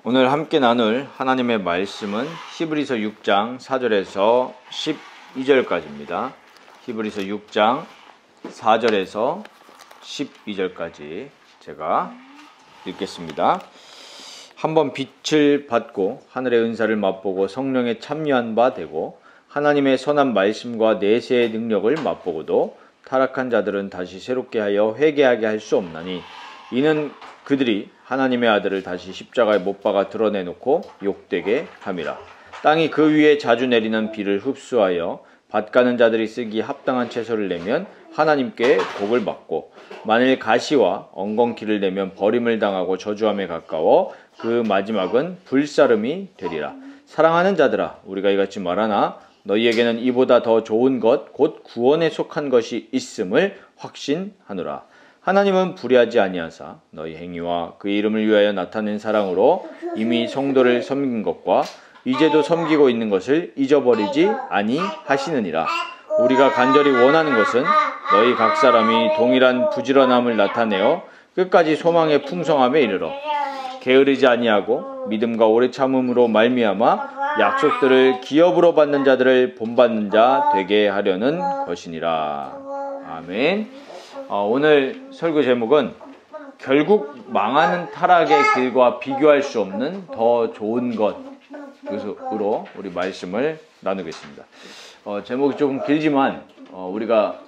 오늘 함께 나눌 하나님의 말씀은 히브리서 6장 4절에서 12절까지입니다. 히브리서 6장 4절에서 12절까지 제가 읽겠습니다. 한번 빛을 받고 하늘의 은사를 맛보고 성령에 참여한 바 되고 하나님의 선한 말씀과 내세의 능력을 맛보고도 타락한 자들은 다시 새롭게 하여 회개하게 할 수 없나니 이는 그들이 하나님의 아들을 다시 십자가에 못 박아 드러내놓고 욕되게 함이라. 땅이 그 위에 자주 내리는 비를 흡수하여 밭 가는 자들이 쓰기 합당한 채소를 내면 하나님께 복을 받고 만일 가시와 엉겅퀴를 내면 버림을 당하고 저주함에 가까워 그 마지막은 불사름이 되리라. 사랑하는 자들아, 우리가 이같이 말하나 너희에게는 이보다 더 좋은 것 곧 구원에 속한 것이 있음을 확신하노라. 하나님은 불의하지 아니하사 너희 행위와 그 이름을 위하여 나타낸 사랑으로 이미 성도를 섬긴 것과 이제도 섬기고 있는 것을 잊어버리지 아니하시느니라. 우리가 간절히 원하는 것은 너희 각 사람이 동일한 부지런함을 나타내어 끝까지 소망의 풍성함에 이르러 게으르지 아니하고 믿음과 오래 참음으로 말미암아 약속들을 기업으로 받는 자들을 본받는 자 되게 하려는 것이니라. 아멘. 오늘 설교 제목은 결국 망하는 타락의 길과 비교할 수 없는 더 좋은 것으로 우리 말씀을 나누겠습니다. 제목이 조금 길지만 우리가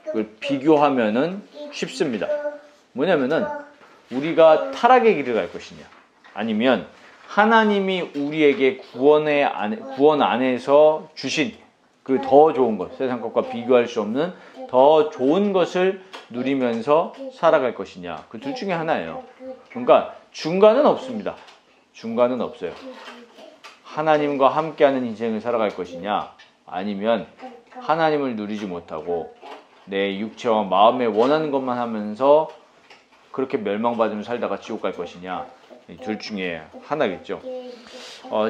그걸 비교하면은 쉽습니다. 뭐냐면은 우리가 타락의 길을 갈 것이냐, 아니면 하나님이 우리에게 구원 안에서 주신 그 더 좋은 것, 세상 것과 비교할 수 없는 더 좋은 것을 누리면서 살아갈 것이냐, 그 둘 중에 하나예요. 그러니까 중간은 없습니다. 중간은 없어요. 하나님과 함께하는 인생을 살아갈 것이냐, 아니면 하나님을 누리지 못하고 내 육체와 마음에 원하는 것만 하면서 그렇게 멸망받으며 살다가 지옥 갈 것이냐, 이 둘 중에 하나겠죠.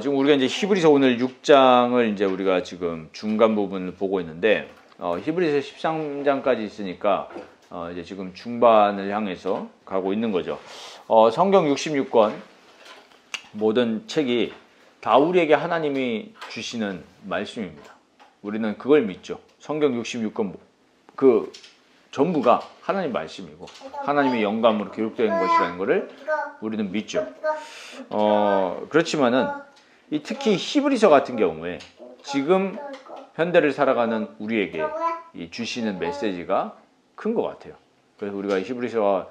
지금 우리가 이제 히브리서 오늘 6장을 이제 우리가 지금 중간 부분을 보고 있는데, 히브리서 13장까지 있으니까 이제 지금 중반을 향해서 가고 있는 거죠. 성경 66권 모든 책이 다 우리에게 하나님이 주시는 말씀입니다. 우리는 그걸 믿죠. 성경 66권 그 전부가 하나님 말씀이고 하나님의 영감으로 기록된 것이라는 것을 우리는 믿죠. 그렇지만은 특히 히브리서 같은 경우에 지금 현대를 살아가는 우리에게 주시는 메시지가 큰 것 같아요. 그래서 우리가 히브리서가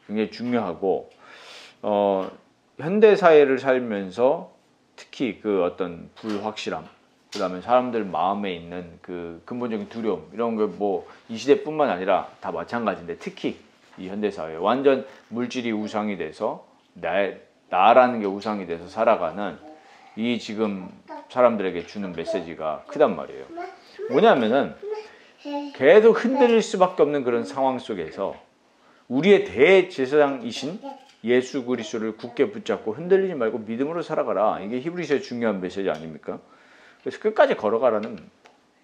굉장히 중요하고, 현대 사회를 살면서 특히 그 어떤 불확실함, 그 다음에 사람들 마음에 있는 그 근본적인 두려움, 이런 거 뭐 이 시대뿐만 아니라 다 마찬가지인데, 특히 이 현대 사회 완전 물질이 우상이 돼서 나라는 게 우상이 돼서 살아가는 이 지금 사람들에게 주는 메시지가 크단 말이에요. 뭐냐면은 계속 흔들릴 수밖에 없는 그런 상황 속에서 우리의 대제사장이신 예수 그리스도를 굳게 붙잡고 흔들리지 말고 믿음으로 살아가라. 이게 히브리서의 중요한 메시지 아닙니까? 그래서 끝까지 걸어가라는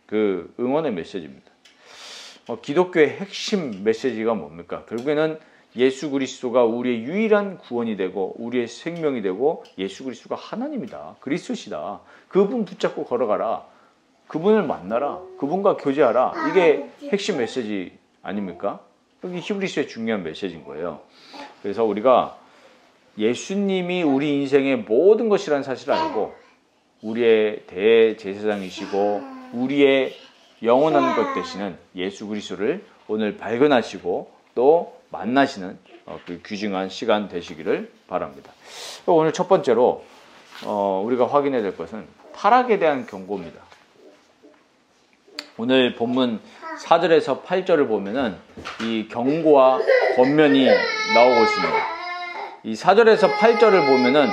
그 응원의 메시지입니다. 기독교의 핵심 메시지가 뭡니까? 결국에는 예수 그리스도가 우리의 유일한 구원이 되고 우리의 생명이 되고 예수 그리스도가 하나님이다. 그리스도시다. 그분 붙잡고 걸어가라. 그분을 만나라. 그분과 교제하라. 이게 핵심 메시지 아닙니까? 여기 히브리서의 중요한 메시지인 거예요. 그래서 우리가 예수님이 우리 인생의 모든 것이라는 사실을 알고 우리의 대제사장이시고 우리의 영원한 것 되시는 예수 그리스도를 오늘 발견하시고 또 만나시는 그 귀중한 시간 되시기를 바랍니다. 오늘 첫 번째로 우리가 확인해야 될 것은 타락에 대한 경고입니다. 오늘 본문 4절에서 8절을 보면은 이 경고와 권면이 나오고 있습니다. 이 4절에서 8절을 보면은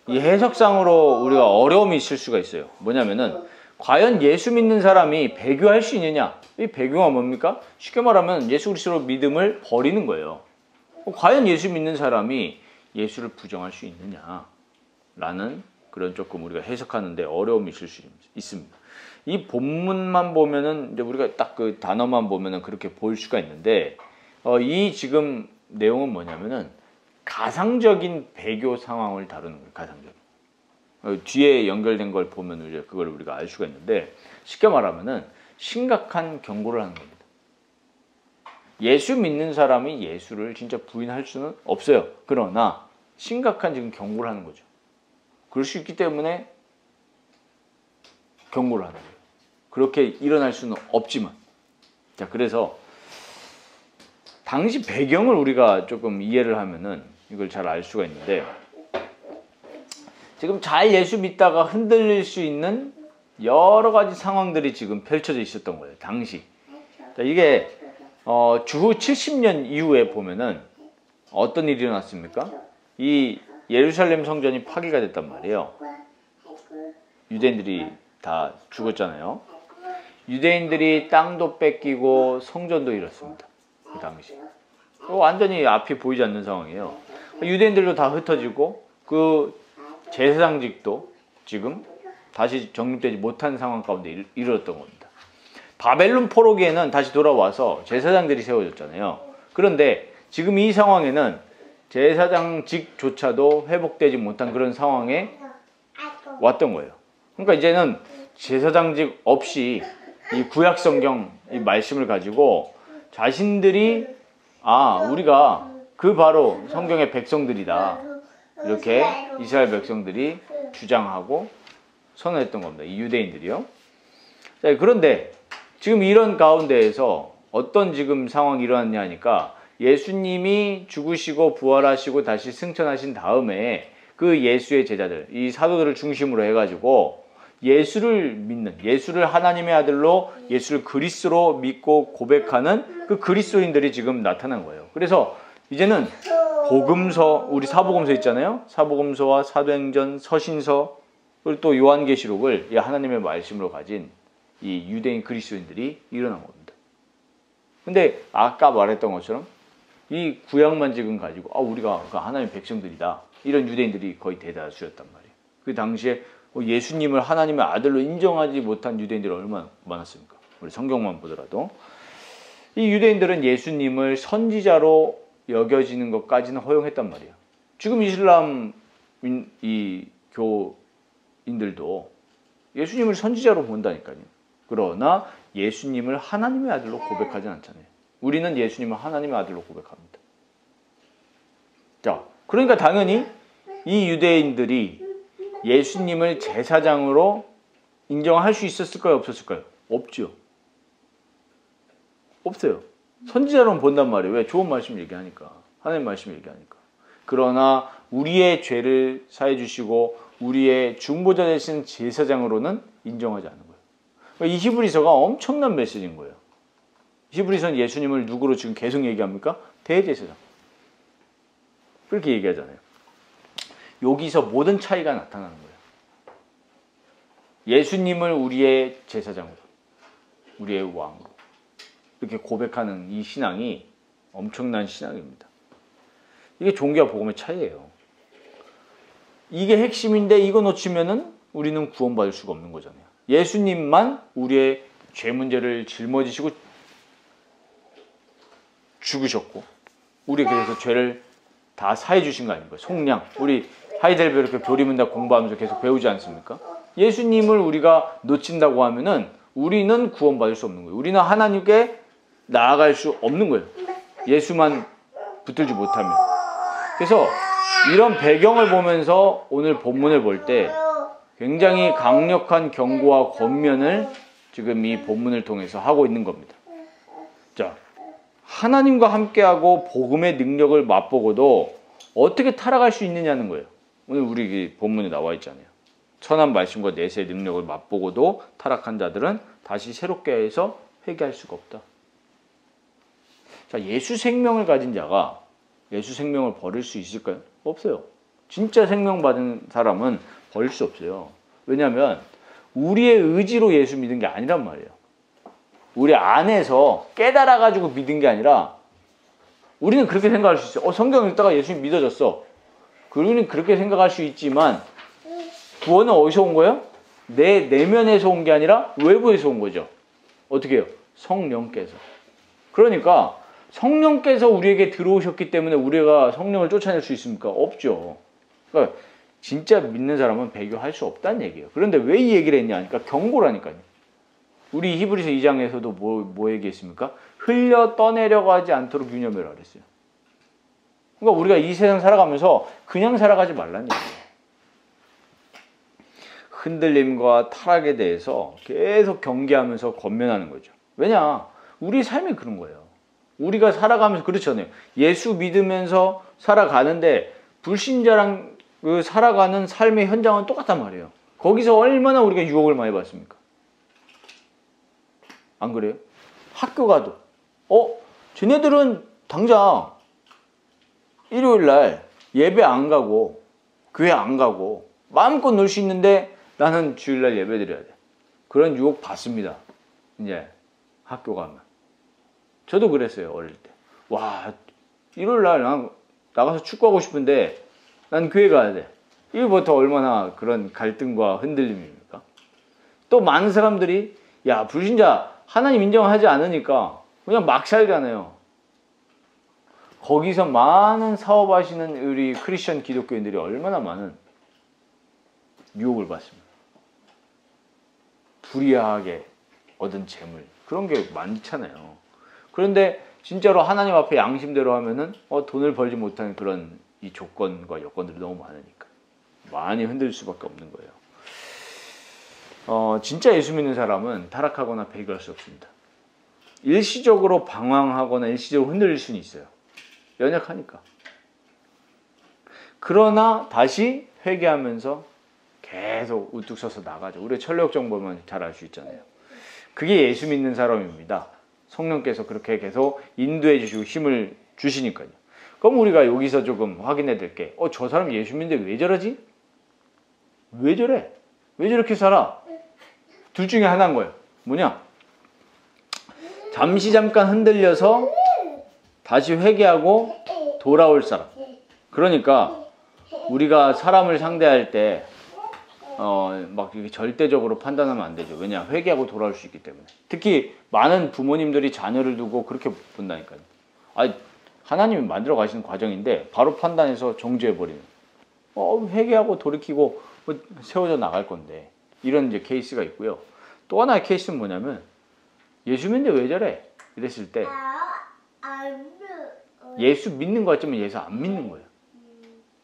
이 해석상으로 우리가 어려움이 있을 수가 있어요. 뭐냐면은 과연 예수 믿는 사람이 배교할 수 있느냐? 이 배교가 뭡니까? 쉽게 말하면 예수 그리스도 믿음을 버리는 거예요. 과연 예수 믿는 사람이 예수를 부정할 수 있느냐? 라는 그런 조금 우리가 해석하는데 어려움이 있을 수 있습니다. 이 본문만 보면은 이제 우리가 딱 그 단어만 보면은 그렇게 보일 수가 있는데 이 지금 내용은 뭐냐면은 가상적인 배교 상황을 다루는 거예요. 가상적인. 뒤에 연결된 걸 보면 그걸 우리가 알 수가 있는데, 쉽게 말하면은 심각한 경고를 하는 겁니다. 예수 믿는 사람이 예수를 진짜 부인할 수는 없어요. 그러나 심각한 지금 경고를 하는 거죠. 그럴 수 있기 때문에 경고를 하는 거예요. 그렇게 일어날 수는 없지만. 자, 그래서 당시 배경을 우리가 조금 이해를 하면은 이걸 잘 알 수가 있는데, 지금 잘 예수 믿다가 흔들릴 수 있는 여러 가지 상황들이 지금 펼쳐져 있었던 거예요. 당시. 자, 이게 주후 70년 이후에 보면은 어떤 일이 일어났습니까? 이 예루살렘 성전이 파괴가 됐단 말이에요. 유대인들이 다 죽었잖아요. 유대인들이 땅도 뺏기고 성전도 잃었습니다. 그 당시. 완전히 앞이 보이지 않는 상황이에요. 유대인들도 다 흩어지고 그 제사장직도 지금 다시 정립되지 못한 상황 가운데 이르렀던 겁니다. 바벨론 포로기에는 다시 돌아와서 제사장들이 세워졌잖아요. 그런데 지금 이 상황에는 제사장직조차도 회복되지 못한 그런 상황에 왔던 거예요. 그러니까 이제는 제사장직 없이 이 구약 성경 이 말씀을 가지고 자신들이 우리가 그 바로 성경의 백성들이다, 이렇게 이스라엘 백성들이 주장하고 선언했던 겁니다. 이 유대인들이요. 자, 그런데 지금 이런 가운데에서 어떤 지금 상황이 일어났냐 하니까, 예수님이 죽으시고 부활하시고 다시 승천하신 다음에 그 예수의 제자들, 이 사도들을 중심으로 해가지고 예수를 믿는, 예수를 하나님의 아들로, 예수를 그리스도로 믿고 고백하는 그 그리스도인들이 지금 나타난 거예요. 그래서 이제는 복음서, 우리 사복음서 있잖아요. 사복음서와 사도행전, 서신서, 그리고 또 요한계시록을 이 하나님의 말씀으로 가진 이 유대인 그리스도인들이 일어난 겁니다. 근데 아까 말했던 것처럼 이 구약만 지금 가지고 우리가 하나님의 백성들이다, 이런 유대인들이 거의 대다수였단 말이에요. 그 당시에 예수님을 하나님의 아들로 인정하지 못한 유대인들이 얼마나 많았습니까? 우리 성경만 보더라도. 이 유대인들은 예수님을 선지자로 여겨지는 것까지는 허용했단 말이에요. 지금 이슬람 이 교인들도 예수님을 선지자로 본다니까요. 그러나 예수님을 하나님의 아들로 고백하진 않잖아요. 우리는 예수님을 하나님의 아들로 고백합니다. 자, 그러니까 당연히 이 유대인들이 예수님을 제사장으로 인정할 수 있었을까요? 없었을까요? 없죠. 없어요. 선지자로는 본단 말이에요. 왜? 좋은 말씀 얘기하니까. 하나님 말씀 얘기하니까. 그러나 우리의 죄를 사해 주시고 우리의 중보자 되신 제사장으로는 인정하지 않는 거예요. 그러니까 이 히브리서가 엄청난 메시지인 거예요. 히브리서는 예수님을 누구로 지금 계속 얘기합니까? 대제사장. 그렇게 얘기하잖아요. 여기서 모든 차이가 나타나는 거예요. 예수님을 우리의 제사장으로, 우리의 왕으로 이렇게 고백하는 이 신앙이 엄청난 신앙입니다. 이게 종교와 복음의 차이예요. 이게 핵심인데 이거 놓치면은 우리는 구원받을 수가 없는 거잖아요. 예수님만 우리의 죄 문제를 짊어지시고 죽으셨고, 우리 그래서 죄를 다 사해 주신 거 아닙니까? 속량. 우리 하이델베르크 이렇게 교리문답 공부하면서 계속 배우지 않습니까? 예수님을 우리가 놓친다고 하면은 우리는 구원받을 수 없는 거예요. 우리는 하나님께 나아갈 수 없는 거예요. 예수만 붙들지 못하면. 그래서 이런 배경을 보면서 오늘 본문을 볼 때 굉장히 강력한 경고와 권면을 지금 이 본문을 통해서 하고 있는 겁니다. 자, 하나님과 함께하고 복음의 능력을 맛보고도 어떻게 타락할 수 있느냐는 거예요. 오늘 우리 본문에 나와 있잖아요. 선한 말씀과 내세의 능력을 맛보고도 타락한 자들은 다시 새롭게 해서 회개할 수가 없다. 자, 예수 생명을 가진 자가 예수 생명을 버릴 수 있을까요? 없어요. 진짜 생명 받은 사람은 버릴 수 없어요. 왜냐하면 우리의 의지로 예수 믿은 게 아니란 말이에요. 우리 안에서 깨달아가지고 믿은 게 아니라, 우리는 그렇게 생각할 수 있어요. 성경 읽다가 예수님 믿어졌어. 우리는 그렇게 생각할 수 있지만 구원은 어디서 온 거예요? 내 내면에서 온 게 아니라 외부에서 온 거죠. 어떻게 해요? 성령께서. 그러니까 성령께서 우리에게 들어오셨기 때문에 우리가 성령을 쫓아낼 수 있습니까? 없죠. 그러니까 진짜 믿는 사람은 배교할 수 없다는 얘기예요. 그런데 왜 이 얘기를 했냐? 그러니까 경고라니까요. 우리 히브리서 2장에서도 뭐 얘기했습니까? 흘려 떠내려가지 않도록 유념해라 그랬어요. 그러니까 우리가 이 세상 살아가면서 그냥 살아가지 말라는 얘기예요. 흔들림과 타락에 대해서 계속 경계하면서 권면하는 거죠. 왜냐? 우리 삶이 그런 거예요. 우리가 살아가면서 그렇잖아요. 예수 믿으면서 살아가는데 불신자랑 그 살아가는 삶의 현장은 똑같단 말이에요. 거기서 얼마나 우리가 유혹을 많이 받습니까? 안 그래요? 학교 가도 쟤네들은 당장 일요일 날 예배 안 가고 교회 안 가고 마음껏 놀 수 있는데 나는 주일 날 예배 드려야 돼. 그런 유혹 받습니다. 이제 학교 가면. 저도 그랬어요. 어릴 때. 와, 일요일 날 난 나가서 축구하고 싶은데 난 교회 가야 돼. 이거부터 얼마나 그런 갈등과 흔들림입니까? 또 많은 사람들이 야, 불신자 하나님 인정하지 않으니까 그냥 막 살잖아요. 거기서 많은 사업하시는 우리 크리스천 기독교인들이 얼마나 많은 유혹을 받습니다. 불이하게 얻은 재물 그런 게 많잖아요. 그런데 진짜로 하나님 앞에 양심대로 하면은 돈을 벌지 못하는 그런 이 조건과 여건들이 너무 많으니까 많이 흔들릴 수밖에 없는 거예요. 진짜 예수 믿는 사람은 타락하거나 배교할 수 없습니다. 일시적으로 방황하거나 일시적으로 흔들릴 수는 있어요. 연약하니까. 그러나 다시 회개하면서 계속 우뚝 서서 나가죠. 우리 천력정 보면 잘 알 수 있잖아요. 그게 예수 믿는 사람입니다. 성령께서 그렇게 계속 인도해 주시고 힘을 주시니까요. 그럼 우리가 여기서 조금 확인해야 될 게, 저 사람 예수 믿는데 왜 저러지? 왜 저래? 왜 저렇게 살아? 둘 중에 하나인 거예요. 뭐냐? 잠깐 흔들려서 다시 회개하고 돌아올 사람. 그러니까 우리가 사람을 상대할 때 막 이렇게 절대적으로 판단하면 안 되죠. 왜냐? 회개하고 돌아올 수 있기 때문에. 특히 많은 부모님들이 자녀를 두고 그렇게 본다니까요. 하나님이 만들어 가시는 과정인데 바로 판단해서 정죄해버리는. 회개하고 돌이키고 세워져 나갈 건데. 이런 이제 케이스가 있고요. 또 하나의 케이스는 뭐냐면 예수 믿는데 왜 저래? 이랬을 때 예수 믿는 것 같지만 예수 안 믿는 거예요.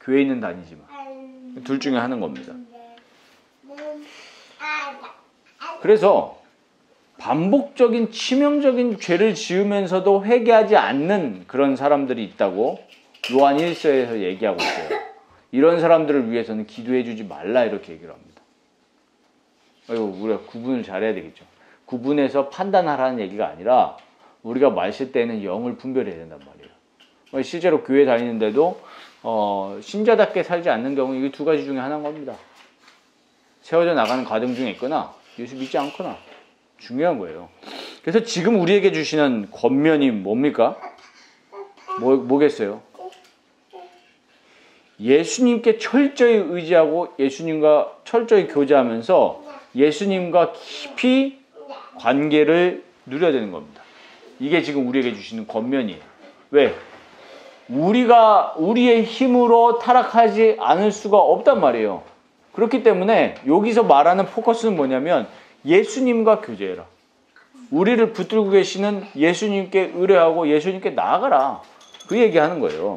교회는 다니지만. 둘 중에 하나인 겁니다. 그래서 반복적인 치명적인 죄를 지으면서도 회개하지 않는 그런 사람들이 있다고 요한 1서에서 얘기하고 있어요. 이런 사람들을 위해서는 기도해 주지 말라 이렇게 얘기를 합니다. 우리가 구분을 잘해야 되겠죠. 구분해서 판단하라는 얘기가 아니라 우리가 마실 때는 영을 분별해야 된단 말이에요. 실제로 교회 다니는데도 신자답게 살지 않는 경우 이게 두 가지 중에 하나인 겁니다. 세워져 나가는 과정 중에 있거나 예수 믿지 않거나 중요한 거예요. 그래서 지금 우리에게 주시는 권면이 뭡니까? 뭐겠어요? 예수님께 철저히 의지하고 예수님과 철저히 교제하면서 예수님과 깊이 관계를 누려야 되는 겁니다. 이게 지금 우리에게 주시는 권면이에요. 왜? 우리가 우리의 힘으로 타락하지 않을 수가 없단 말이에요. 그렇기 때문에 여기서 말하는 포커스는 뭐냐면 예수님과 교제해라. 우리를 붙들고 계시는 예수님께 의뢰하고 예수님께 나아가라. 그 얘기하는 거예요.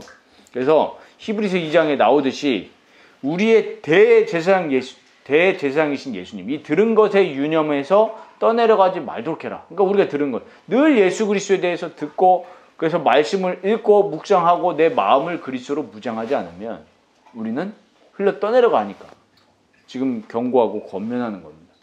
그래서 히브리서 2장에 나오듯이 우리의 대제사장이신 예수님, 이 들은 것에 유념해서 떠내려가지 말도록 해라. 그러니까 우리가 들은 것, 늘 예수 그리스도에 대해서 듣고 그래서 말씀을 읽고 묵상하고 내 마음을 그리스도로 무장하지 않으면 우리는 흘러 떠내려가니까 지금 경고하고 권면하는 겁니다.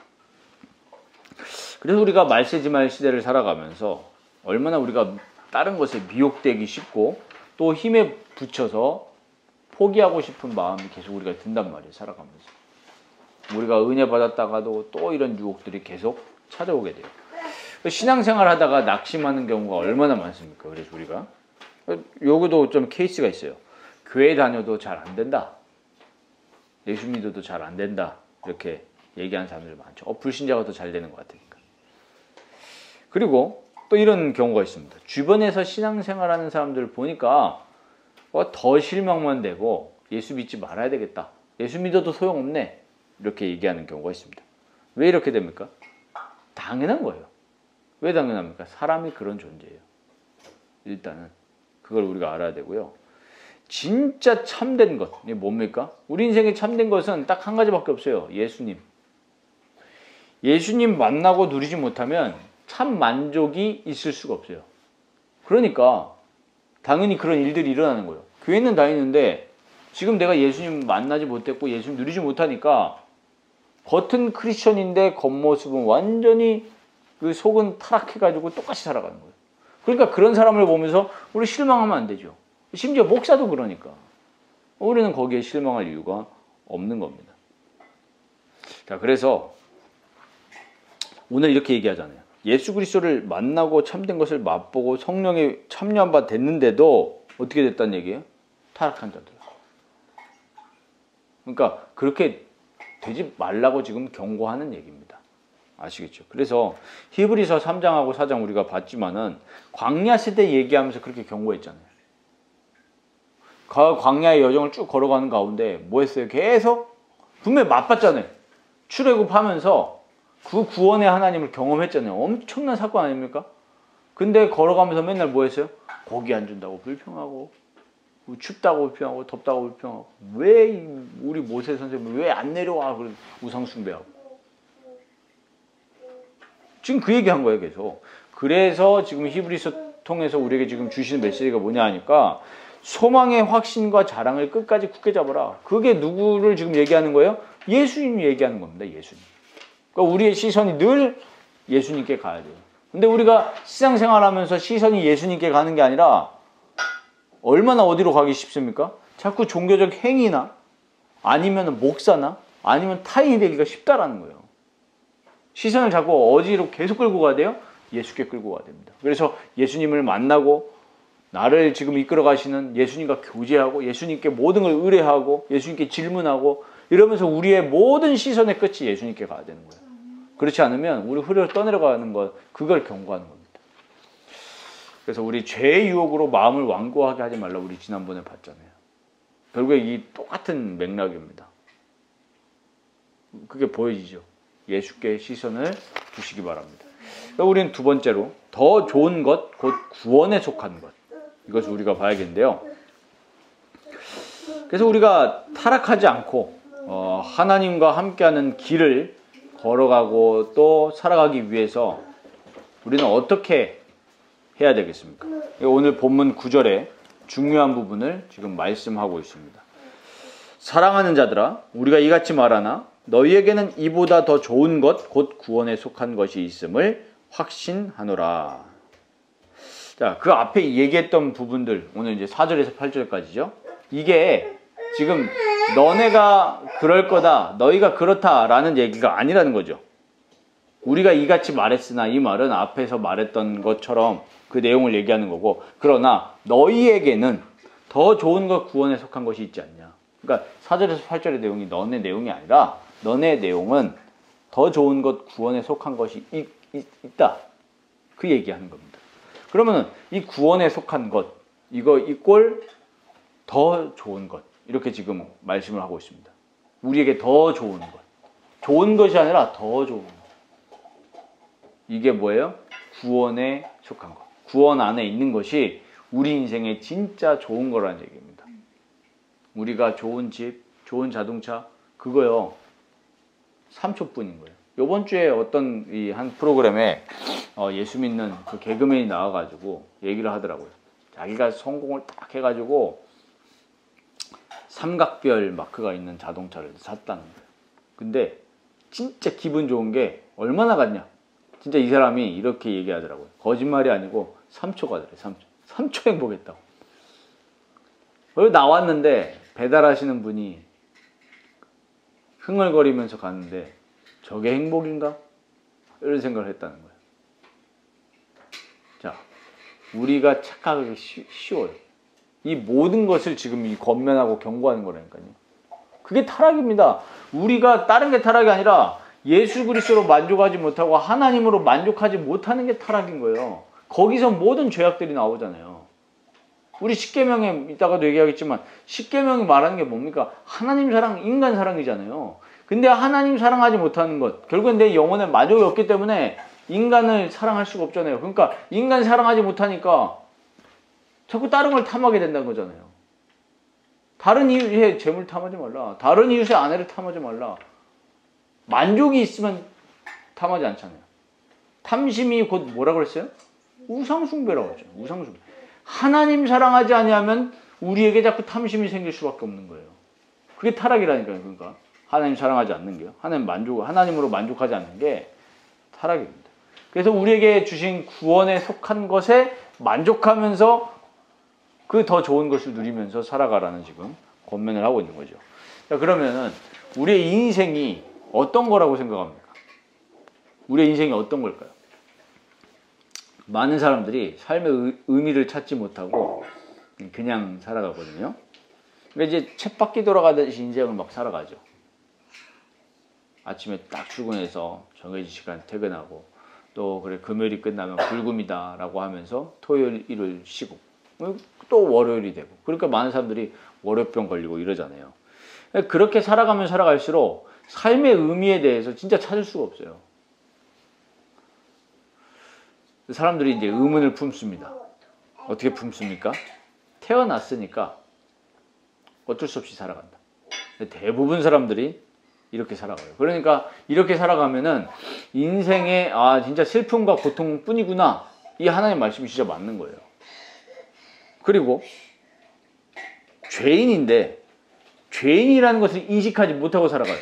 그래서 우리가 말세지말 시대를 살아가면서 얼마나 우리가 다른 것에 미혹되기 쉽고 또 힘에 붙여서 포기하고 싶은 마음이 계속 우리가 든단 말이에요. 살아가면서. 우리가 은혜 받았다가도 또 이런 유혹들이 계속 찾아오게 돼요. 신앙생활 하다가 낙심하는 경우가 얼마나 많습니까? 그래서 우리가 여기도 좀 케이스가 있어요. 교회 다녀도 잘 안 된다. 예수 믿어도 잘 안 된다. 이렇게 얘기하는 사람들이 많죠. 불신자가 더 잘 되는 것 같으니까. 그리고 또 이런 경우가 있습니다. 주변에서 신앙생활하는 사람들 보니까 더 실망만 되고 예수 믿지 말아야 되겠다. 예수 믿어도 소용없네. 이렇게 얘기하는 경우가 있습니다. 왜 이렇게 됩니까? 당연한 거예요. 왜 당연합니까? 사람이 그런 존재예요. 일단은 그걸 우리가 알아야 되고요. 진짜 참된 것, 이게 뭡니까? 우리 인생에 참된 것은 딱 한 가지밖에 없어요. 예수님. 예수님 만나고 누리지 못하면 참 만족이 있을 수가 없어요. 그러니까 당연히 그런 일들이 일어나는 거예요. 교회는 다니는데 지금 내가 예수님 만나지 못했고 예수님 누리지 못하니까 겉은 크리스천인데 겉모습은 완전히 그 속은 타락해가지고 똑같이 살아가는 거예요. 그러니까 그런 사람을 보면서 우리 실망하면 안 되죠. 심지어 목사도 그러니까. 우리는 거기에 실망할 이유가 없는 겁니다. 자, 그래서 오늘 이렇게 얘기하잖아요. 예수 그리스도를 만나고 참된 것을 맛보고 성령에 참여한 바 됐는데도 어떻게 됐다는 얘기예요? 타락한 자들. 그러니까 그렇게 되지 말라고 지금 경고하는 얘기입니다. 아시겠죠? 그래서 히브리서 3장하고 4장 우리가 봤지만은 광야 세대 얘기하면서 그렇게 경고했잖아요. 광야의 여정을 쭉 걸어가는 가운데 뭐 했어요? 계속 분명히 맛봤잖아요. 출애굽하면서 그 구원의 하나님을 경험했잖아요. 엄청난 사건 아닙니까? 근데 걸어가면서 맨날 뭐 했어요? 고기 안 준다고 불평하고 춥다고 불평하고 덥다고 불평하고 왜 우리 모세 선생님 왜 안 내려와? 우상 숭배하고 지금 그 얘기한 거예요. 계속. 그래서 지금 히브리서 통해서 우리에게 지금 주시는 메시지가 뭐냐 하니까 소망의 확신과 자랑을 끝까지 굳게 잡아라. 그게 누구를 지금 얘기하는 거예요? 예수님 얘기하는 겁니다. 예수님. 그러니까 우리의 시선이 늘 예수님께 가야 돼요. 근데 우리가 신앙생활하면서 시선이 예수님께 가는 게 아니라 얼마나 어디로 가기 쉽습니까? 자꾸 종교적 행위나 아니면 목사나 아니면 타인이 되기가 쉽다라는 거예요. 시선을 자꾸 어디로 계속 끌고 가야 돼요? 예수께 끌고 가야 됩니다. 그래서 예수님을 만나고 나를 지금 이끌어 가시는 예수님과 교제하고 예수님께 모든 걸 의뢰하고 예수님께 질문하고 이러면서 우리의 모든 시선의 끝이 예수님께 가야 되는 거예요. 그렇지 않으면 우리 흐려 떠내려가는 것, 그걸 경고하는 겁니다. 그래서 우리 죄의 유혹으로 마음을 완고하게 하지 말라 우리 지난번에 봤잖아요. 결국에 이 똑같은 맥락입니다. 그게 보여지죠. 예수께 시선을 두시기 바랍니다. 그러니까 우리는 두 번째로 더 좋은 것, 곧 구원에 속한 것. 이것을 우리가 봐야겠는데요. 그래서 우리가 타락하지 않고 하나님과 함께하는 길을 걸어가고 또 살아가기 위해서 우리는 어떻게 해야 되겠습니까? 오늘 본문 9절에 중요한 부분을 지금 말씀하고 있습니다. 사랑하는 자들아, 우리가 이같이 말하나 너희에게는 이보다 더 좋은 것, 곧 구원에 속한 것이 있음을 확신하노라. 자, 그 앞에 얘기했던 부분들, 오늘 이제 4절에서 8절까지죠. 이게 지금 너네가 그럴 거다, 너희가 그렇다라는 얘기가 아니라는 거죠. 우리가 이같이 말했으나 이 말은 앞에서 말했던 것처럼 그 내용을 얘기하는 거고, 그러나 너희에게는 더 좋은 것 구원에 속한 것이 있지 않냐. 그러니까 4절에서 8절의 내용이 너네 내용이 아니라 너네 내용은 더 좋은 것 구원에 속한 것이 있다. 그 얘기하는 겁니다. 그러면은 이 구원에 속한 것, 이거 이꼴 더 좋은 것, 이렇게 지금 말씀을 하고 있습니다. 우리에게 더 좋은 것. 좋은 것이 아니라 더 좋은 것. 이게 뭐예요? 구원에 속한 것. 구원 안에 있는 것이 우리 인생에 진짜 좋은 거라는 얘기입니다. 우리가 좋은 집, 좋은 자동차, 그거요. 3초뿐인 거예요. 이번 주에 어떤 한 프로그램에 예수 믿는 그 개그맨이 나와가지고 얘기를 하더라고요. 자기가 성공을 딱 해가지고 삼각별 마크가 있는 자동차를 샀다는 거예요. 근데 진짜 기분 좋은 게 얼마나 갔냐? 진짜 이 사람이 이렇게 얘기하더라고요. 거짓말이 아니고 3초 가더래요. 3초. 3초 행복했다고. 나왔는데 배달하시는 분이 흥얼거리면서 갔는데 저게 행복인가? 이런 생각을 했다는 거예요. 자, 우리가 착각하기 쉬워요. 이 모든 것을 지금 이 권면하고 경고하는 거라니까요. 그게 타락입니다. 우리가 다른 게 타락이 아니라 예수 그리스도로 만족하지 못하고 하나님으로 만족하지 못하는 게 타락인 거예요. 거기서 모든 죄악들이 나오잖아요. 우리 십계명에 이따가도 얘기하겠지만 십계명이 말하는 게 뭡니까? 하나님 사랑, 인간 사랑이잖아요. 근데 하나님 사랑하지 못하는 것, 결국은 내 영혼에 만족이 없기 때문에 인간을 사랑할 수가 없잖아요. 그러니까 인간 사랑하지 못하니까 자꾸 다른 걸 탐하게 된다는 거잖아요. 다른 이웃의 재물 탐하지 말라. 다른 이웃의 아내를 탐하지 말라. 만족이 있으면 탐하지 않잖아요. 탐심이 곧 뭐라 그랬어요? 우상숭배라고 하죠. 우상숭배. 하나님 사랑하지 아니하면 우리에게 자꾸 탐심이 생길 수밖에 없는 거예요. 그게 타락이라니까요. 그러니까 하나님 사랑하지 않는 게요. 하나님으로 만족하지 않는 게 타락입니다. 그래서 우리에게 주신 구원에 속한 것에 만족하면서 그 더 좋은 것을 누리면서 살아가라는 지금 권면을 하고 있는 거죠. 자, 그러면은 우리의 인생이 어떤 거라고 생각합니까? 우리의 인생이 어떤 걸까요? 많은 사람들이 삶의 의미를 찾지 못하고 그냥 살아가거든요. 그러니까 이제 쳇바퀴 돌아가듯이 인생을 막 살아가죠. 아침에 딱 출근해서 정해진 시간 퇴근하고 또 그래 금요일이 끝나면 불금이다 라고 하면서 토요일, 일요일 쉬고 또 월요일이 되고 그러니까 많은 사람들이 월요병 걸리고 이러잖아요. 그렇게 살아가면 살아갈수록 삶의 의미에 대해서 진짜 찾을 수가 없어요. 사람들이 이제 의문을 품습니다. 어떻게 품습니까? 태어났으니까 어쩔 수 없이 살아간다. 대부분 사람들이 이렇게 살아가요. 그러니까 이렇게 살아가면은 인생에 진짜 슬픔과 고통뿐이구나. 이 하나님의 말씀이 진짜 맞는 거예요. 그리고 죄인인데 죄인이라는 것을 인식하지 못하고 살아가요.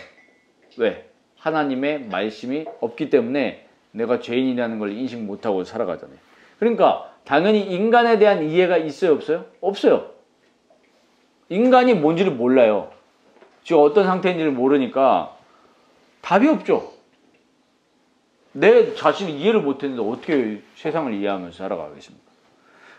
왜? 하나님의 말씀이 없기 때문에 내가 죄인이라는 걸 인식 못하고 살아가잖아요. 그러니까 당연히 인간에 대한 이해가 있어요? 없어요? 없어요. 인간이 뭔지를 몰라요. 지금 어떤 상태인지를 모르니까 답이 없죠. 내 자신이 이해를 못했는데 어떻게 세상을 이해하면서 살아가겠습니까?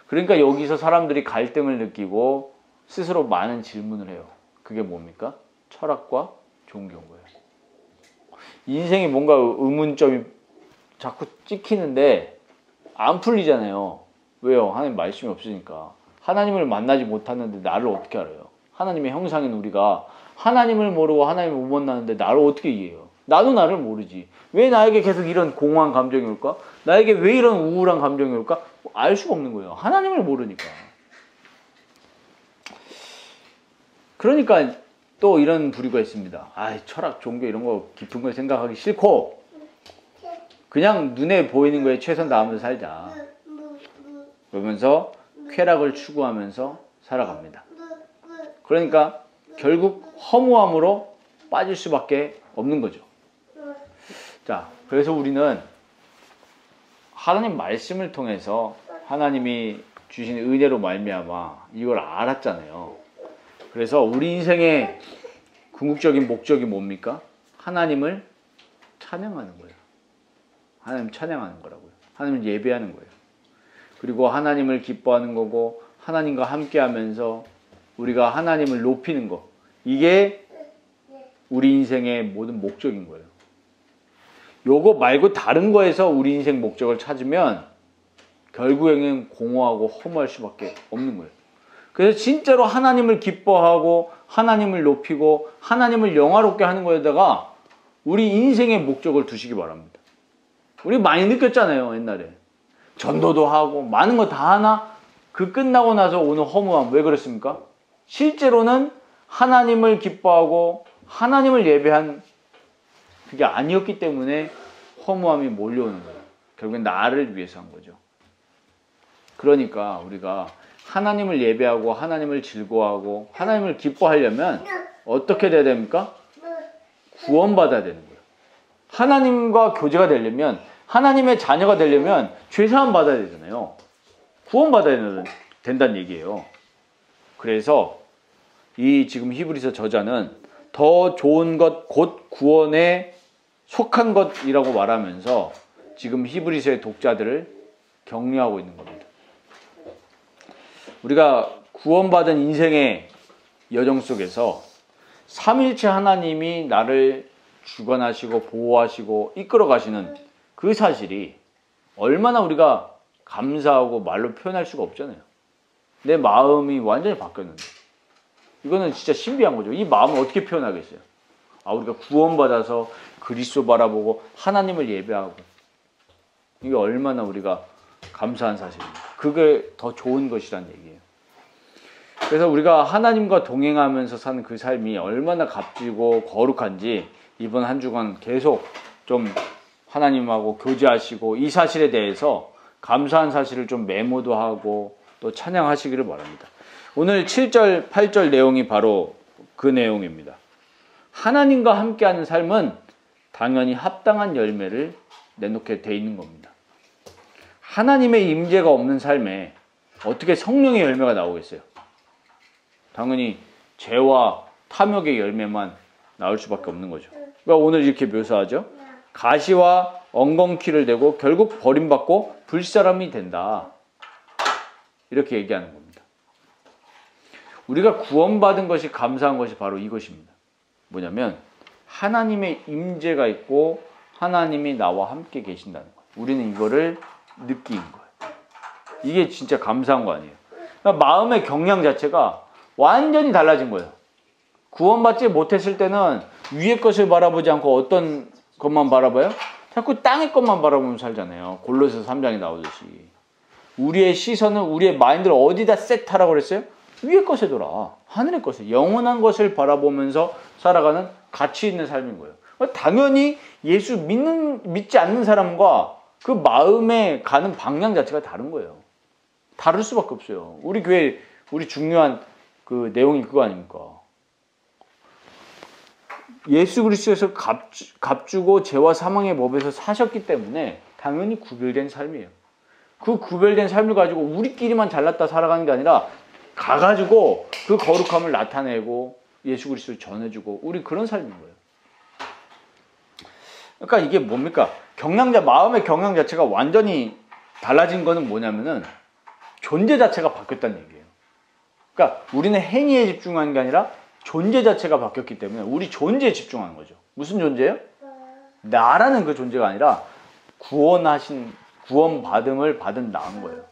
그러니까 여기서 사람들이 갈등을 느끼고 스스로 많은 질문을 해요. 그게 뭡니까? 철학과 종교인 거예요. 인생이 뭔가 의문점이 자꾸 찍히는데 안 풀리잖아요. 왜요? 하나님 말씀이 없으니까. 하나님을 만나지 못하는데 나를 어떻게 알아요? 하나님의 형상인 우리가 하나님을 모르고 하나님을 못 만나는데 나를 어떻게 이해해요? 나도 나를 모르지. 왜 나에게 계속 이런 공허한 감정이 올까? 나에게 왜 이런 우울한 감정이 올까? 알 수가 없는 거예요. 하나님을 모르니까. 그러니까 또 이런 부류가 있습니다. 철학, 종교 이런 거 깊은 걸 생각하기 싫고 그냥 눈에 보이는 거에 최선 다하면서 살자. 그러면서 쾌락을 추구하면서 살아갑니다. 그러니까 결국 허무함으로 빠질 수밖에 없는 거죠. 자, 그래서 우리는 하나님 말씀을 통해서 하나님이 주신 은혜로 말미암아 이걸 알았잖아요. 그래서 우리 인생의 궁극적인 목적이 뭡니까? 하나님을 찬양하는 거예요. 하나님 찬양하는 거라고요. 하나님을 예배하는 거예요. 그리고 하나님을 기뻐하는 거고 하나님과 함께하면서 우리가 하나님을 높이는 거. 이게 우리 인생의 모든 목적인 거예요. 요거 말고 다른 거에서 우리 인생 목적을 찾으면 결국에는 공허하고 허무할 수밖에 없는 거예요. 그래서 진짜로 하나님을 기뻐하고 하나님을 높이고 하나님을 영화롭게 하는 거에다가 우리 인생의 목적을 두시기 바랍니다. 우리 많이 느꼈잖아요. 옛날에 전도도 하고 많은 거 다 하나 그 끝나고 나서 오는 허무함 왜 그랬습니까? 실제로는 하나님을 기뻐하고 하나님을 예배한 그게 아니었기 때문에 허무함이 몰려오는 거예요. 결국엔 나를 위해서 한 거죠. 그러니까 우리가 하나님을 예배하고 하나님을 즐거워하고 하나님을 기뻐하려면 어떻게 돼야 됩니까? 구원받아야 되는 거예요. 하나님과 교제가 되려면 하나님의 자녀가 되려면 죄사함 받아야 되잖아요. 구원받아야 된다는 얘기예요. 그래서 이 지금 히브리서 저자는 더 좋은 것 곧 구원에 속한 것이라고 말하면서 지금 히브리서의 독자들을 격려하고 있는 겁니다. 우리가 구원받은 인생의 여정 속에서 삼일체 하나님이 나를 주관하시고 보호하시고 이끌어 가시는 그 사실이 얼마나 우리가 감사하고 말로 표현할 수가 없잖아요. 내 마음이 완전히 바뀌었는데. 이거는 진짜 신비한 거죠. 이 마음을 어떻게 표현하겠어요? 우리가 구원받아서 그리스도 바라보고 하나님을 예배하고, 이게 얼마나 우리가 감사한 사실입니다. 그게 더 좋은 것이란 얘기예요. 그래서 우리가 하나님과 동행하면서 사는 그 삶이 얼마나 값지고 거룩한지 이번 한 주간 계속 좀 하나님하고 교제하시고 이 사실에 대해서 감사한 사실을 좀 메모도 하고 또 찬양하시기를 바랍니다. 오늘 7절, 8절 내용이 바로 그 내용입니다. 하나님과 함께하는 삶은 당연히 합당한 열매를 내놓게 돼 있는 겁니다. 하나님의 임재가 없는 삶에 어떻게 성령의 열매가 나오겠어요? 당연히 죄와 탐욕의 열매만 나올 수밖에 없는 거죠. 그러니까 오늘 이렇게 묘사하죠. 가시와 엉겅퀴를 대고 결국 버림받고 불사람이 된다. 이렇게 얘기하는 겁니다. 우리가 구원받은 것이 감사한 것이 바로 이것입니다. 뭐냐면 하나님의 임재가 있고 하나님이 나와 함께 계신다는 거예요. 우리는 이거를 느낀 거예요. 이게 진짜 감사한 거 아니에요. 그러니까 마음의 경향 자체가 완전히 달라진 거예요. 구원받지 못했을 때는 위의 것을 바라보지 않고 어떤 것만 바라봐요? 자꾸 땅의 것만 바라보면 살잖아요. 골로새서 3장에 나오듯이. 우리의 시선은 우리의 마인드를 어디다 세트하라고 그랬어요? 위의 것에 둬라. 하늘의 것에, 영원한 것을 바라보면서 살아가는 가치 있는 삶인 거예요. 당연히 예수 믿지 않는 사람과 그 마음에 가는 방향 자체가 다른 거예요. 다를 수밖에 없어요. 우리 교회 우리 중요한 그 내용이 그거 아닙니까? 예수 그리스도에서 값주고 죄와 사망의 법에서 사셨기 때문에 당연히 구별된 삶이에요. 그 구별된 삶을 가지고 우리끼리만 잘났다 살아가는 게 아니라 가가지고 그 거룩함을 나타내고 예수 그리스도를 전해주고 우리 그런 삶인 거예요. 그러니까 이게 뭡니까? 마음의 경향 자체가 완전히 달라진 거는 뭐냐면은 존재 자체가 바뀌었다는 얘기예요. 그러니까 우리는 행위에 집중하는 게 아니라 존재 자체가 바뀌었기 때문에 우리 존재에 집중하는 거죠. 무슨 존재예요? 나라는 그 존재가 아니라 구원받음을 받은 나인 거예요.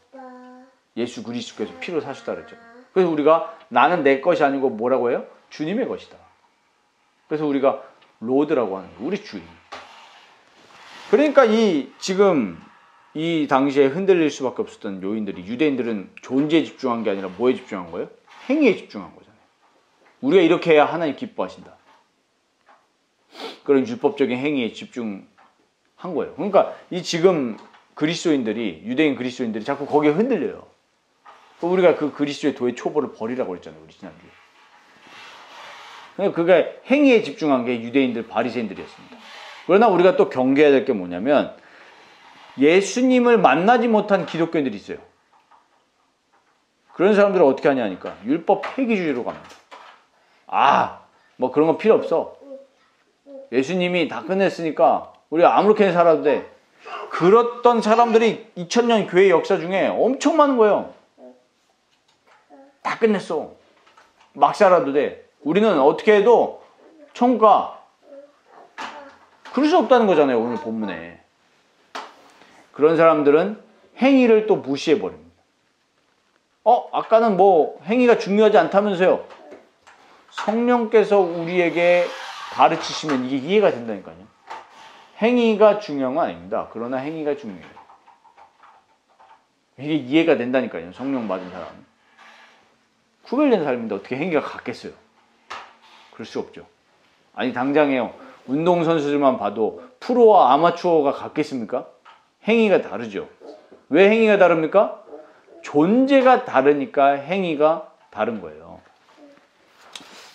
예수 그리스도께서 피로 사셨다 그랬죠. 그래서 우리가 나는 내 것이 아니고 뭐라고 해요? 주님의 것이다. 그래서 우리가 로드라고 하는 거예요. 우리 주인. 그러니까 지금 이 당시에 흔들릴 수밖에 없었던 요인들이, 유대인들은 존재에 집중한 게 아니라 뭐에 집중한 거예요? 행위에 집중한 거잖아요. 우리가 이렇게 해야 하나님 기뻐하신다. 그런 율법적인 행위에 집중한 거예요. 그러니까 지금 유대인 그리스도인들이 자꾸 거기에 흔들려요. 우리가 그 그리스도의 도의 초보를 버리라고 했잖아요. 우리 지난주에. 그러니까 그게 행위에 집중한 게 유대인들, 바리새인들이었습니다. 그러나 우리가 또 경계해야 될 게 뭐냐면 예수님을 만나지 못한 기독교인들이 있어요. 그런 사람들은 어떻게 하냐니까 율법 폐기주의로 갑니다. 뭐 그런 거 필요 없어. 예수님이 다 끝냈으니까 우리가 아무렇게나 살아도 돼. 그랬던 사람들이 2000년 교회 역사 중에 엄청 많은 거예요. 다 끝냈어. 막 살아도 돼. 우리는 어떻게 해도 천국 가. 그럴 수 없다는 거잖아요. 오늘 본문에. 그런 사람들은 행위를 또 무시해버립니다. 아까는 뭐 행위가 중요하지 않다면서요. 성령께서 우리에게 가르치시면 이게 이해가 된다니까요. 행위가 중요한 건 아닙니다. 그러나 행위가 중요해요. 이게 이해가 된다니까요. 성령 받은 사람은. 구별된 삶인데 어떻게 행위가 같겠어요? 그럴 수 없죠. 아니 당장에요. 운동선수들만 봐도 프로와 아마추어가 같겠습니까? 행위가 다르죠. 왜 행위가 다릅니까? 존재가 다르니까 행위가 다른 거예요.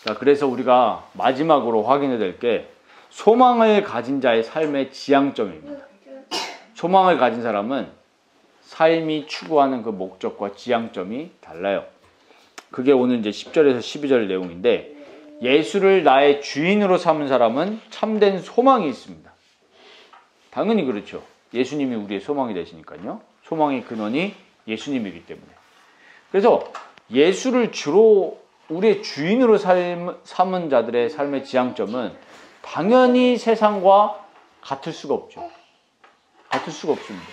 자, 그래서 우리가 마지막으로 확인해야 될 게 소망을 가진 자의 삶의 지향점입니다. 소망을 가진 사람은 삶이 추구하는 그 목적과 지향점이 달라요. 그게 오늘 이제 10절에서 12절 내용인데 예수를 나의 주인으로 삼은 사람은 참된 소망이 있습니다. 당연히 그렇죠. 예수님이 우리의 소망이 되시니까요. 소망의 근원이 예수님이기 때문에. 그래서 예수를 주로 우리의 주인으로 삼은 자들의 삶의 지향점은 당연히 세상과 같을 수가 없죠. 같을 수가 없습니다.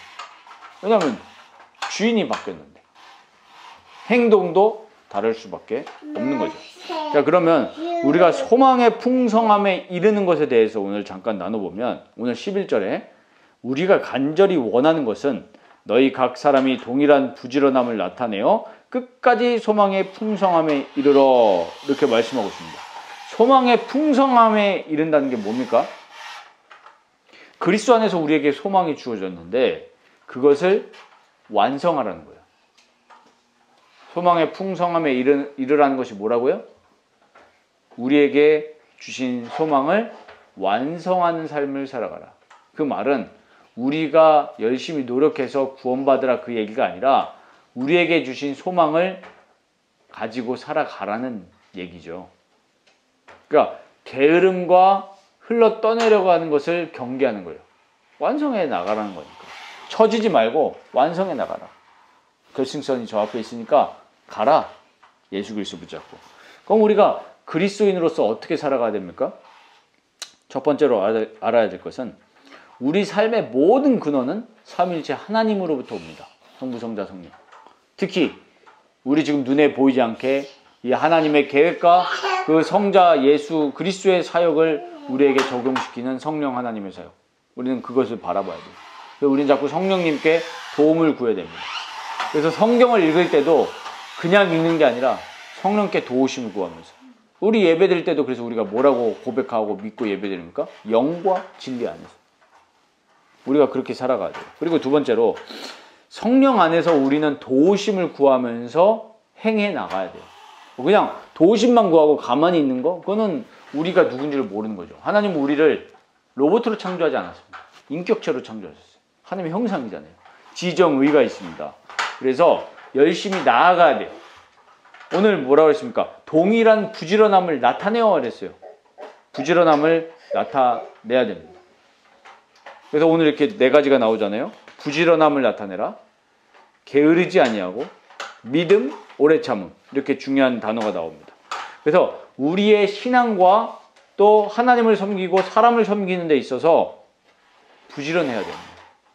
왜냐하면 주인이 바뀌었는데 행동도 다를 수밖에 없는 거죠. 자, 그러면 우리가 소망의 풍성함에 이르는 것에 대해서 오늘 잠깐 나눠보면 오늘 11절에 우리가 간절히 원하는 것은 너희 각 사람이 동일한 부지런함을 나타내어 끝까지 소망의 풍성함에 이르러 이렇게 말씀하고 있습니다. 소망의 풍성함에 이른다는 게 뭡니까? 그리스도 안에서 우리에게 소망이 주어졌는데 그것을 완성하라는 거예요. 소망의 풍성함에 이르라는 것이 뭐라고요? 우리에게 주신 소망을 완성하는 삶을 살아가라. 그 말은 우리가 열심히 노력해서 구원받으라 그 얘기가 아니라 우리에게 주신 소망을 가지고 살아가라는 얘기죠. 그러니까 게으름과 흘러 떠내려가는 것을 경계하는 거예요. 완성해 나가라는 거니까. 처지지 말고 완성해 나가라. 결승선이 저 앞에 있으니까 가라. 예수 그리스도 붙잡고. 그럼 우리가 그리스도인으로서 어떻게 살아가야 됩니까? 첫 번째로 알아야 될 것은 우리 삶의 모든 근원은 삼위일체 하나님으로부터 옵니다. 성부, 성자, 성령. 특히 우리 지금 눈에 보이지 않게 이 하나님의 계획과 그 성자 예수 그리스도의 사역을 우리에게 적용시키는 성령 하나님의 사역. 우리는 그것을 바라봐야 돼요. 그래서 우리는 자꾸 성령님께 도움을 구해야 됩니다. 그래서 성경을 읽을 때도 그냥 읽는 게 아니라 성령께 도우심을 구하면서. 우리 예배 드릴 때도 그래서 우리가 뭐라고 고백하고 믿고 예배 드립니까? 영과 진리 안에서. 우리가 그렇게 살아가야 돼요. 그리고 두 번째로 성령 안에서 우리는 도우심을 구하면서 행해 나가야 돼요. 그냥 도우심만 구하고 가만히 있는 거? 그거는 우리가 누군지를 모르는 거죠. 하나님은 우리를 로봇으로 창조하지 않았습니다. 인격체로 창조하셨어요. 하나님의 형상이잖아요. 지정의가 있습니다. 그래서 열심히 나아가야 돼요. 오늘 뭐라고 했습니까? 동일한 부지런함을 나타내어 그랬어요. 부지런함을 나타내야 됩니다. 그래서 오늘 이렇게 네 가지가 나오잖아요. 부지런함을 나타내라. 게으르지 아니하고 믿음, 오래 참음. 이렇게 중요한 단어가 나옵니다. 그래서 우리의 신앙과 또 하나님을 섬기고 사람을 섬기는 데 있어서 부지런해야 됩니다.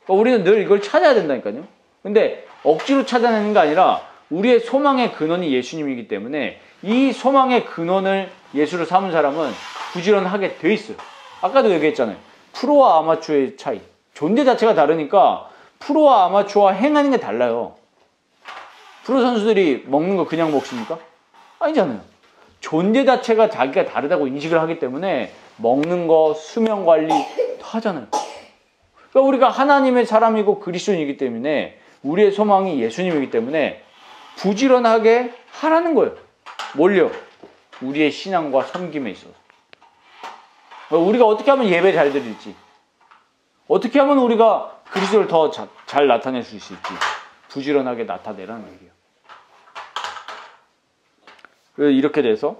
그러니까 우리는 늘 이걸 찾아야 된다니까요. 근데 억지로 찾아내는 게 아니라 우리의 소망의 근원이 예수님이기 때문에 이 소망의 근원을 예수로 삼은 사람은 부지런하게 돼 있어요. 아까도 얘기했잖아요. 프로와 아마추어의 차이. 존재 자체가 다르니까 프로와 아마추어와 행하는 게 달라요. 프로 선수들이 먹는 거 그냥 먹습니까? 아니잖아요. 존재 자체가 자기가 다르다고 인식을 하기 때문에 먹는 거, 수면 관리 다 하잖아요. 그러니까 우리가 하나님의 사람이고 그리스도인이기 때문에 우리의 소망이 예수님이기 때문에 부지런하게 하라는 거예요. 뭘요? 우리의 신앙과 섬김에 있어서. 우리가 어떻게 하면 예배 잘 드릴지, 어떻게 하면 우리가 그리스도를 더 잘 나타낼 수 있을지 부지런하게 나타내라는 얘기예요. 이렇게 돼서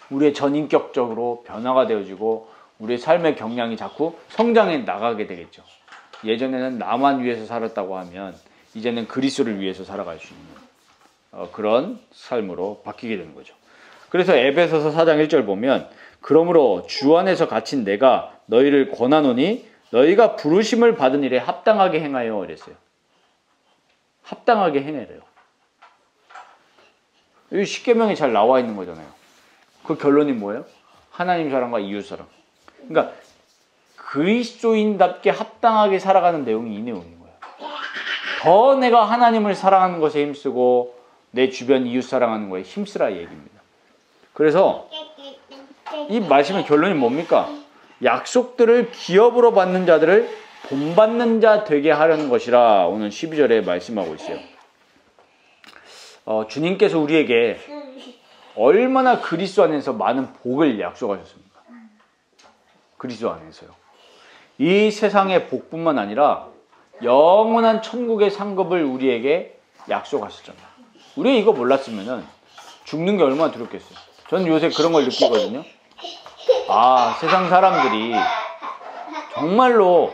우리의 전인격적으로 변화가 되어지고 우리의 삶의 경향이 자꾸 성장해 나가게 되겠죠. 예전에는 나만 위해서 살았다고 하면 이제는 그리스도를 위해서 살아갈 수 있는 그런 삶으로 바뀌게 되는 거죠. 그래서 에베소서 4장 1절 보면 그러므로 주 안에서 갇힌 내가 너희를 권하노니 너희가 부르심을 받은 일에 합당하게 행하여 이랬어요. 합당하게 행하래요. 여기 십계명이 잘 나와 있는 거잖아요. 그 결론이 뭐예요? 하나님 사랑과 이웃 사랑. 그러니까 그리스도인답게 합당하게 살아가는 내용이 이 내용인 거예요. 더 내가 하나님을 사랑하는 것에 힘쓰고 내 주변 이웃 사랑하는 거에 힘쓰라 얘기입니다. 그래서 이 말씀의 결론이 뭡니까? 약속들을 기업으로 받는 자들을 본받는 자 되게 하려는 것이라 오늘 12절에 말씀하고 있어요. 주님께서 우리에게 얼마나 그리스도 안에서 많은 복을 약속하셨습니까? 그리스도 안에서요. 이 세상의 복뿐만 아니라 영원한 천국의 상급을 우리에게 약속하셨잖아요. 우리가 이거 몰랐으면 죽는 게 얼마나 두렵겠어요. 저는 요새 그런 걸 느끼거든요. 아, 세상 사람들이 정말로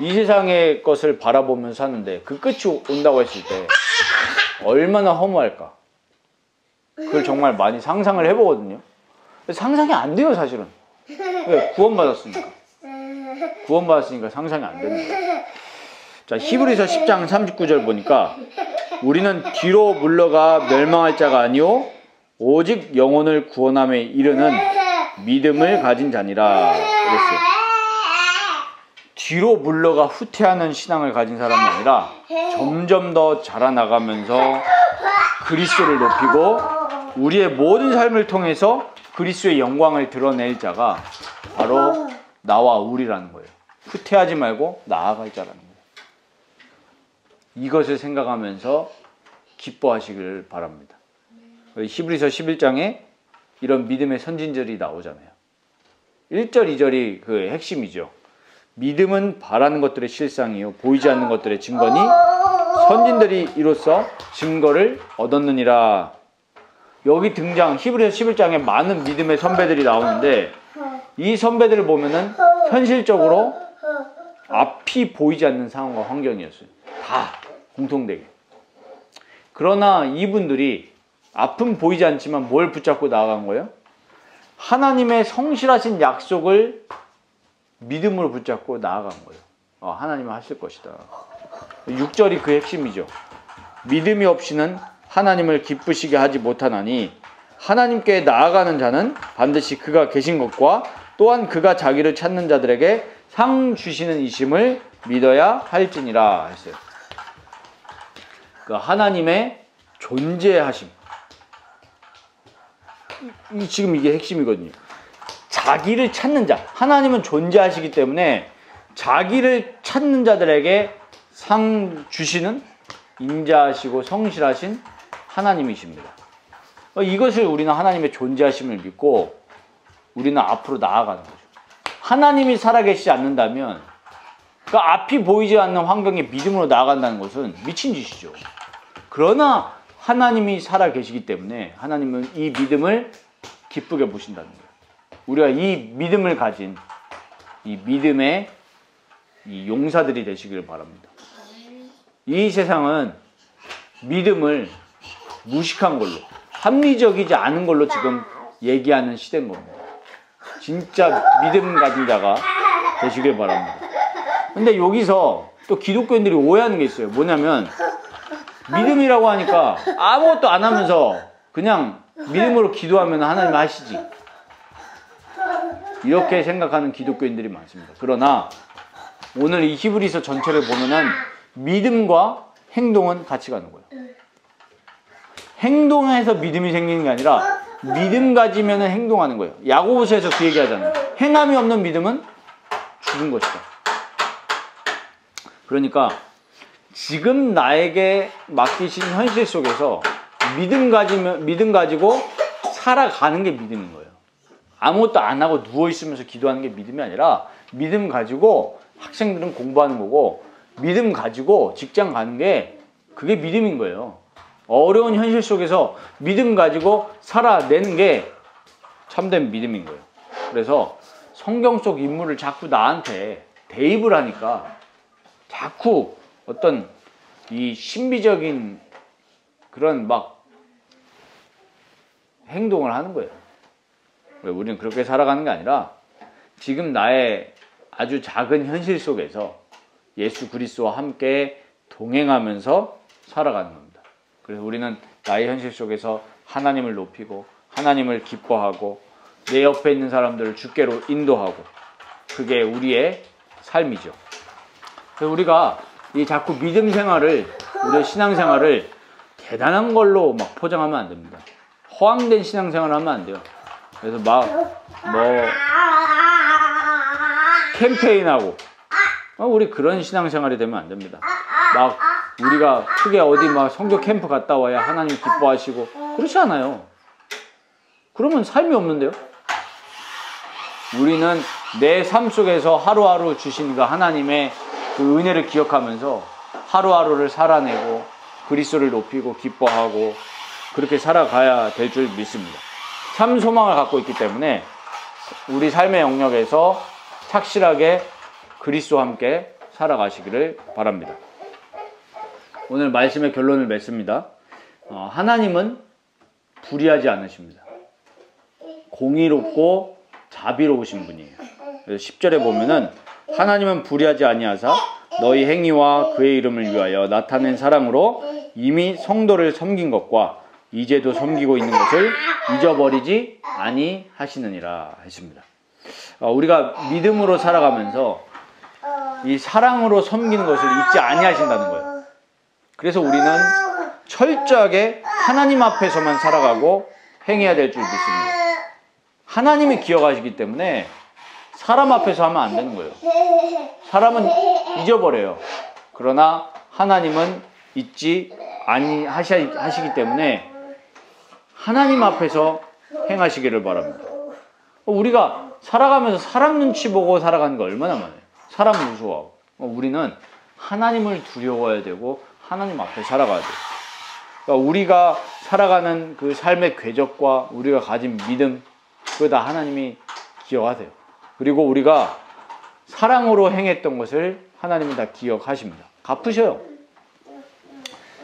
이 세상의 것을 바라보면서 사는데 그 끝이 온다고 했을 때 얼마나 허무할까. 그걸 정말 많이 상상을 해보거든요. 상상이 안 돼요, 사실은. 왜? 구원받았으니까 상상이 안 되는 거예요. 자, 히브리서 10장 39절 보니까 우리는 뒤로 물러가 멸망할 자가 아니요 오직 영혼을 구원함에 이르는 믿음을 가진 자니라 그랬어요. 뒤로 물러가 후퇴하는 신앙을 가진 사람이 아니라 점점 더 자라나가면서 그리스도를 높이고 우리의 모든 삶을 통해서 그리스도의 영광을 드러낼 자가 바로 나와 우리라는 거예요. 후퇴하지 말고 나아갈 자라는 거예요. 이것을 생각하면서 기뻐하시길 바랍니다. 히브리서 11장에 이런 믿음의 선진절이 나오잖아요. 1절, 2절이 그 핵심이죠. 믿음은 바라는 것들의 실상이요 보이지 않는 것들의 증거니 선진들이 이로써 증거를 얻었느니라. 여기 등장 히브리서 11장에 많은 믿음의 선배들이 나오는데 이 선배들을 보면은 현실적으로 앞이 보이지 않는 상황과 환경이었어요. 다 공통되게. 그러나 이분들이 앞은 보이지 않지만 뭘 붙잡고 나아간 거예요? 하나님의 성실하신 약속을 믿음으로 붙잡고 나아간 거예요. 하나님은 하실 것이다. 6절이 그 핵심이죠. 믿음이 없이는 하나님을 기쁘시게 하지 못하나니 하나님께 나아가는 자는 반드시 그가 계신 것과 또한 그가 자기를 찾는 자들에게 상 주시는 이심을 믿어야 할지니라 했어요. 그 하나님의 존재하심. 지금 이게 핵심이거든요. 자기를 찾는 자. 하나님은 존재하시기 때문에 자기를 찾는 자들에게 상 주시는 인자하시고 성실하신 하나님이십니다. 이것을 우리는 하나님의 존재하심을 믿고 우리는 앞으로 나아가는 거죠. 하나님이 살아계시지 않는다면 그 앞이 보이지 않는 환경에 믿음으로 나아간다는 것은 미친 짓이죠. 그러나 하나님이 살아계시기 때문에 하나님은 이 믿음을 기쁘게 보신다는 거예요. 우리가 이 믿음을 가진 이 믿음의 이 용사들이 되시기를 바랍니다. 이 세상은 믿음을 무식한 걸로, 합리적이지 않은 걸로 지금 얘기하는 시대인 겁니다. 진짜 믿음 가진 자가 되시길 바랍니다. 근데 여기서 또 기독교인들이 오해하는 게 있어요. 뭐냐면 믿음이라고 하니까 아무것도 안 하면서 그냥 믿음으로 기도하면 하나님 하시지. 이렇게 생각하는 기독교인들이 많습니다. 그러나 오늘 이 히브리서 전체를 보면은 믿음과 행동은 같이 가는 거예요. 행동해서 믿음이 생기는 게 아니라 믿음 가지면 행동하는 거예요. 야고보서에서 그 얘기 하잖아요. 행함이 없는 믿음은 죽은 것이다. 그러니까 지금 나에게 맡기신 현실 속에서 믿음 가지고 살아가는 게 믿음인 거예요. 아무것도 안 하고 누워있으면서 기도하는 게 믿음이 아니라 믿음 가지고 학생들은 공부하는 거고 믿음 가지고 직장 가는 게 그게 믿음인 거예요. 어려운 현실 속에서 믿음 가지고 살아내는 게 참된 믿음인 거예요. 그래서 성경 속 인물을 자꾸 나한테 대입을 하니까 자꾸 어떤 이 신비적인 그런 막 행동을 하는 거예요. 우리는 그렇게 살아가는 게 아니라 지금 나의 아주 작은 현실 속에서 예수 그리스도와 함께 동행하면서 살아가는 겁니다. 그래서 우리는 나의 현실 속에서 하나님을 높이고 하나님을 기뻐하고 내 옆에 있는 사람들을 주께로 인도하고 그게 우리의 삶이죠. 그래서 우리가 이 자꾸 믿음 생활을 우리의 신앙생활을 대단한 걸로 막 포장하면 안 됩니다. 허황된 신앙생활을 하면 안 돼요. 그래서 막 캠페인하고 우리 그런 신앙생활이 되면 안 됩니다. 막 우리가 크게 어디 막 선교 캠프 갔다 와야 하나님 기뻐하시고 그렇지 않아요. 그러면 삶이 없는데요. 우리는 내 삶 속에서 하루하루 주신 그 하나님의 그 은혜를 기억하면서 하루하루를 살아내고 그리스도를 높이고 기뻐하고 그렇게 살아가야 될 줄 믿습니다. 참 소망을 갖고 있기 때문에 우리 삶의 영역에서 착실하게 그리스도와 함께 살아가시기를 바랍니다. 오늘 말씀의 결론을 맺습니다. 하나님은 불의하지 않으십니다. 공의롭고 자비로우신 분이에요. 그래서 10절에 보면은 하나님은 불의하지 아니하사 너희 행위와 그의 이름을 위하여 나타낸 사랑으로 이미 성도를 섬긴 것과 이제도 섬기고 있는 것을 잊어버리지 아니하시느니라 했습니다. 우리가 믿음으로 살아가면서 이 사랑으로 섬기는 것을 잊지 아니하신다는 거예요. 그래서 우리는 철저하게 하나님 앞에서만 살아가고 행해야 될 줄 믿습니다. 하나님이 기억하시기 때문에 사람 앞에서 하면 안 되는 거예요. 사람은 잊어버려요. 그러나 하나님은 잊지 아니하시기 때문에 하나님 앞에서 행하시기를 바랍니다. 우리가 살아가면서 사람 눈치 보고 살아가는 거 얼마나 많아요. 사람 무서워하고. 우리는 하나님을 두려워해야 되고 하나님 앞에 살아가야 돼요. 그러니까 우리가 살아가는 그 삶의 궤적과 우리가 가진 믿음, 그거 다 하나님이 기억하세요. 그리고 우리가 사랑으로 행했던 것을 하나님이 다 기억하십니다. 갚으셔요.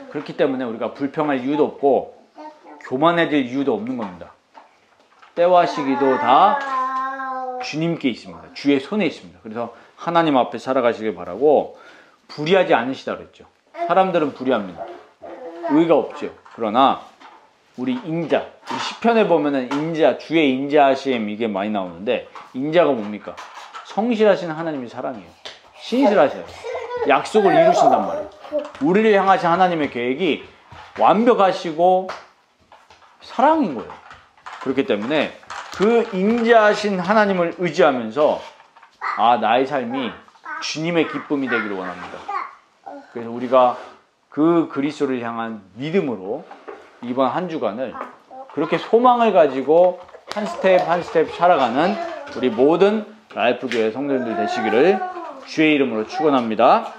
그렇기 때문에 우리가 불평할 이유도 없고 교만해질 이유도 없는 겁니다. 때와 시기도 다 주님께 있습니다. 주의 손에 있습니다. 그래서 하나님 앞에 살아가시길 바라고 불의하지 않으시다 그랬죠. 사람들은 불의합니다. 의가 없죠. 그러나 우리 인자, 우리 시편에 보면은 인자, 주의 인자하심 이게 많이 나오는데 인자가 뭡니까? 성실하신 하나님의 사랑이에요. 신실하셔요. 약속을 이루신단 말이에요. 우리를 향하신 하나님의 계획이 완벽하시고 사랑인 거예요. 그렇기 때문에 그 인자하신 하나님을 의지하면서 나의 삶이 주님의 기쁨이 되기를 원합니다. 그래서 우리가 그 그리스도를 향한 믿음으로 이번 한 주간을 그렇게 소망을 가지고 한 스텝 한 스텝 살아가는 우리 모든 라이프교회 성도님들 되시기를 주의 이름으로 축원합니다.